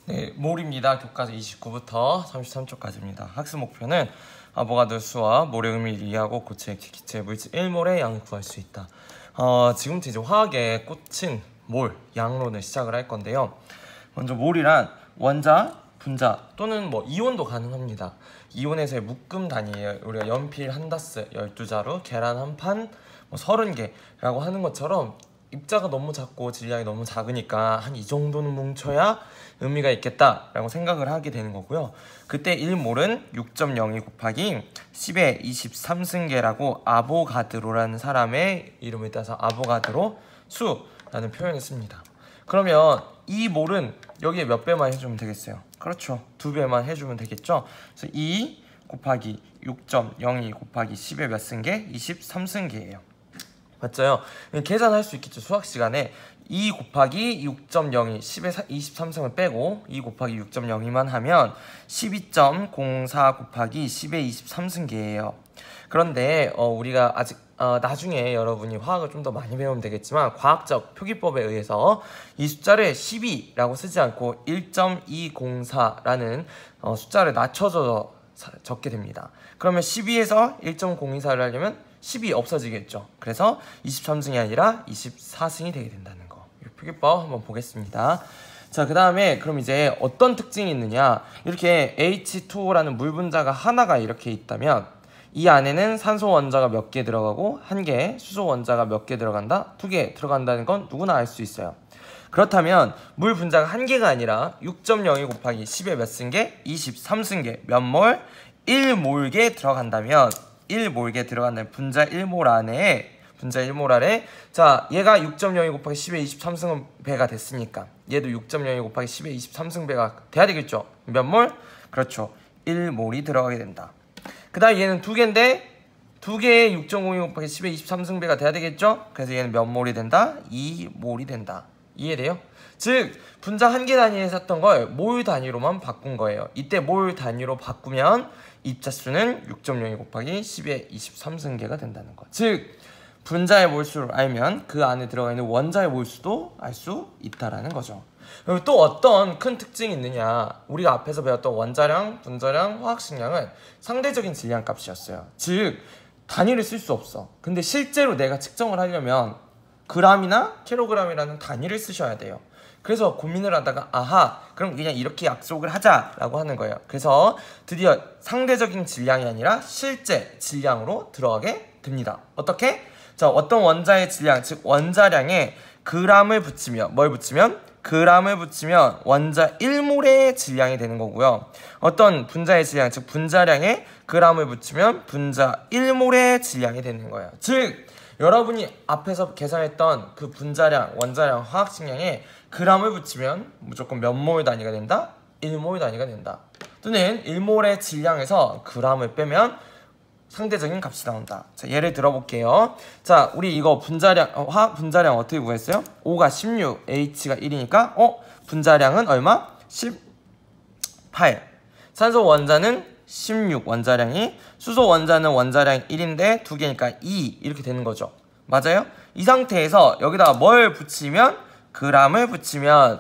네, 몰입니다. 교과서 29부터 33초까지입니다. 학습 목표는 아보가드로 수와 몰의 의미를 이해하고 고체, 액체, 기체, 물질 1몰의 양을 구할 수 있다. 지금부터 이제 화학의 꽃인 몰, 양론을 시작을 할 건데요. 먼저 몰이란 원자, 분자 또는 이온도 가능합니다. 이온에서의 묶음 단위예요. 우리가 연필 한 다스, 12자루, 계란 한 판, 30개라고 하는 것처럼 입자가 너무 작고 질량이 너무 작으니까 한 이 정도는 뭉쳐야 의미가 있겠다라고 생각을 하게 되는 거고요. 그때 1몰은 6.02 곱하기 10의 23승계라고 아보가드로라는 사람의 이름을 따서 아보가드로 수라는 표현을 씁니다. 그러면 이 몰은 여기에 몇 배만 해주면 되겠어요? 그렇죠. 2배만 해주면 되겠죠. 그래서 2 곱하기 6.02 곱하기 10의 몇 승계? 23승계예요. 맞죠? 계산할 수 있겠죠. 수학 시간에 2 곱하기 6.02 10의 23승을 빼고 2 곱하기 6.02만 하면 12.04 곱하기 10의 23승계예요. 그런데 우리가 아직 나중에 여러분이 화학을 좀 더 많이 배우면 되겠지만 과학적 표기법에 의해서 이 숫자를 12라고 쓰지 않고 1.204라는 숫자를 낮춰서 적게 됩니다. 그러면 12에서 1.024를 하려면 10이 없어지겠죠. 그래서 23승이 아니라 24승이 되게 된다는 거. 이 표기법 한번 보겠습니다. 자, 그 다음에 그럼 이제 어떤 특징이 있느냐. 이렇게 H2O라는 물 분자가 하나가 이렇게 있다면 이 안에는 산소 원자가 몇 개 들어가고 1개, 수소 원자가 몇 개 들어간다? 2개 들어간다는 건 누구나 알 수 있어요. 그렇다면 물 분자가 1개가 아니라 6.02 곱하기 10의 몇 승계? 23승계. 몇 몰? 1몰계 들어간다면 1몰계 들어간다면 분자 1몰 안에 자, 얘가 6.02 곱하기 10의 23승배가 됐으니까 얘도 6.02 곱하기 10의 23승배가 돼야 되겠죠. 몇 몰? 그렇죠. 1몰이 들어가게 된다. 그 다음 얘는 2개인데 2개의 6.02 곱하기 10의 23승배가 돼야 되겠죠. 그래서 얘는 몇 몰이 된다? 2몰이 된다. 이해돼요? 즉 분자 1개 단위에서 했던 걸 몰 단위로만 바꾼 거예요. 이때 몰 단위로 바꾸면 입자수는 6.02 곱하기 10의 23승계가 된다는 거. 즉 분자의 몰수를 알면 그 안에 들어가 있는 원자의 몰수도 알 수 있다라는 거죠. 그리고 또 어떤 큰 특징이 있느냐. 우리가 앞에서 배웠던 원자량, 분자량, 화학식량은 상대적인 질량 값이었어요. 즉 단위를 쓸 수 없어. 근데 실제로 내가 측정을 하려면 그람이나 킬로그램이라는 단위를 쓰셔야 돼요. 그래서 고민을 하다가 아하, 그럼 그냥 이렇게 약속을 하자라고 하는 거예요. 그래서 드디어 상대적인 질량이 아니라 실제 질량으로 들어가게 됩니다. 어떻게? 자, 어떤 원자의 질량, 즉 원자량에 그람을 붙이면 뭘 붙이면? 그람을 붙이면 원자 1몰의 질량이 되는 거고요. 어떤 분자의 질량, 즉 분자량에 그람을 붙이면 분자 1몰의 질량이 되는 거예요. 즉 여러분이 앞에서 계산했던 그 분자량, 원자량, 화학식량에 그람을 붙이면 무조건 몇 몰 단위가 된다? 1몰 단위가 된다. 또는 1몰의 질량에서 그람을 빼면 상대적인 값이 나온다. 자, 예를 들어볼게요. 자, 우리 이거 분자량, 화학 분자량 어떻게 구했어요? O가 16, H가 1이니까 분자량은 얼마? 18. 산소 원자는 16 원자량이, 수소 원자는 원자량 1인데 2개니까 2 이렇게 되는 거죠. 맞아요? 이 상태에서 여기다가 뭘 붙이면? 그람을 붙이면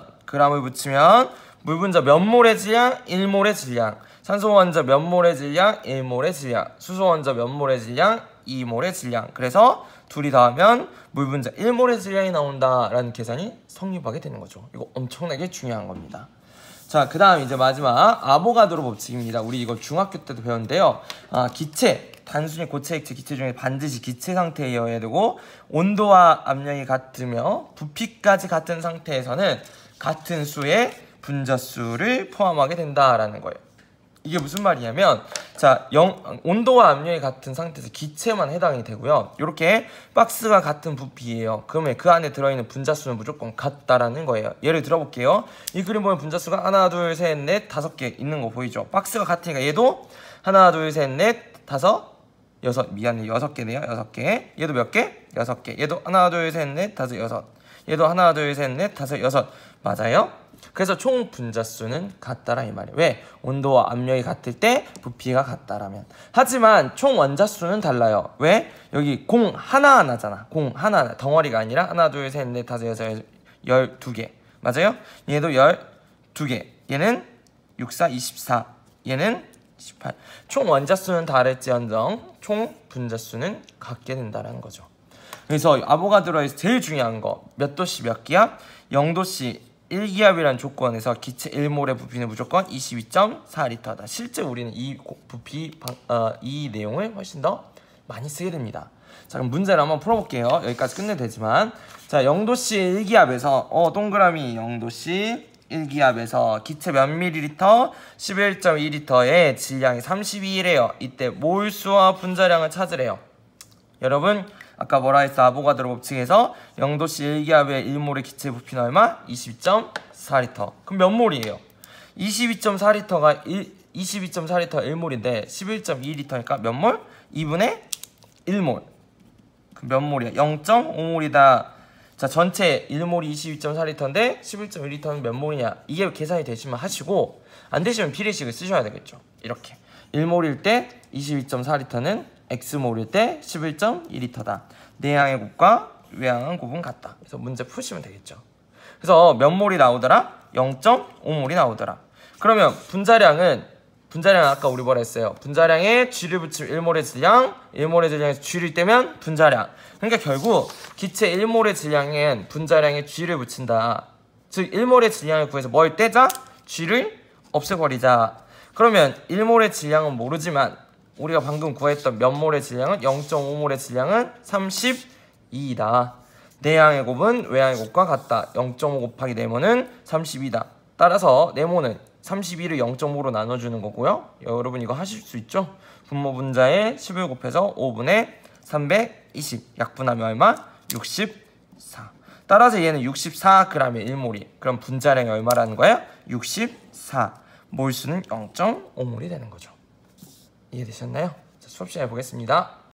물 분자 몇 몰의 질량? 1몰의 질량. 산소 원자 몇 몰의 질량? 1몰의 질량. 수소 원자 몇 몰의 질량? 2몰의 질량. 그래서 둘이 더하면 물 분자 1몰의 질량이 나온다라는 계산이 성립하게 되는 거죠. 이거 엄청나게 중요한 겁니다. 자, 그 다음 이제 마지막 아보가드로 법칙입니다. 우리 이거 중학교 때도 배웠는데요. 기체, 단순히 고체, 액체, 기체 중에 반드시 기체 상태여야 되고 온도와 압력이 같으며 부피까지 같은 상태에서는 같은 수의 분자수를 포함하게 된다라는 거예요. 이게 무슨 말이냐면 자, 온도와 압력이 같은 상태에서 기체만 해당이 되고요. 이렇게 박스가 같은 부피예요. 그러면 그 안에 들어있는 분자수는 무조건 같다라는 거예요. 예를 들어볼게요. 이 그림 보면 분자수가 하나, 둘, 셋, 넷, 5개 있는 거 보이죠? 박스가 같으니까 얘도 하나, 둘, 셋, 넷, 5, 6, 미안해 6개네요. 6개. 얘도 몇 개? 6개. 얘도 하나, 둘, 셋, 넷, 5, 6. 얘도 하나, 둘, 셋, 넷, 5, 6. 맞아요? 그래서 총 분자수는 같다라 이 말이에요. 왜? 온도와 압력이 같을 때 부피가 같다라면. 하지만 총 원자수는 달라요. 왜? 여기 공 하나하나잖아. 공 하나하나. 덩어리가 아니라 하나, 둘, 셋, 넷, 5, 6, 12개. 맞아요? 얘도 12개. 얘는 6, 4, 24. 얘는 18. 총 원자수는 다를지언정 총 분자수는 같게 된다는 거죠. 그래서 아보가드로에서 제일 중요한 거 몇 도씨 몇 기압? 0도씨 1기압이라는 조건에서 기체 1몰의 부피는 무조건 22.4L다. 실제 우리는 이 부피 이 내용을 훨씬 더 많이 쓰게 됩니다. 자, 그럼 문제를 한번 풀어볼게요. 여기까지 끝내도 되지만, 자, 0도씨 1기압에서 동그라미 0도씨 1기압에서 기체 몇 밀리리터? 11.2리터의 질량이 32래요. 이때 몰수와 분자량을 찾으래요. 여러분 아까 뭐라 했어? 아보가드로 법칙에서 0도씨 1기압의 1몰의 기체 부피는 얼마? 22.4리터. 그럼 몇 몰이에요? 22.4리터가 1몰인데 11.2리터니까 몇 몰? 2분의 1몰. 그럼 몇 몰이야? 0.5몰이다. 자, 전체 1몰이 22.4리터인데 11.1리터는 몇 몰이냐? 이게 계산이 되시면 하시고, 안 되시면 비례식을 쓰셔야 되겠죠. 이렇게 1몰일 때 22.4리터는 X몰일 때 11.2리터다. 내양의 곱과 외양은 곱은 같다. 그래서 문제 푸시면 되겠죠. 그래서 몇 몰이 나오더라? 0.5몰이 나오더라. 그러면 분자량은 아까 우리 뭐라 했어요? 분자량에 G를 붙이면 1몰의 질량, 1몰의 질량에서 G를 떼면 분자량. 그러니까 결국 기체 1몰의 질량엔 분자량에 G를 붙인다. 즉 1몰의 질량을 구해서 뭘 떼자? G를 없애버리자. 그러면 1몰의 질량은 모르지만 우리가 방금 구했던 몇 몰의 질량은 0.5몰의 질량은 32이다. 내양의 곱은 외양의 곱과 같다. 0.5 곱하기 네모는 32다. 따라서 네모는 32를 0.5로 나눠주는 거고요. 여러분 이거 하실 수 있죠? 분모 분자에 10을 곱해서 5분의 320. 약분하면 얼마? 64. 따라서 얘는 64g의 1몰이. 그럼 분자량이 얼마라는 거예요? 64. 몰수는 0.5몰이 되는 거죠. 이해되셨나요? 자, 수업 시간에 보겠습니다.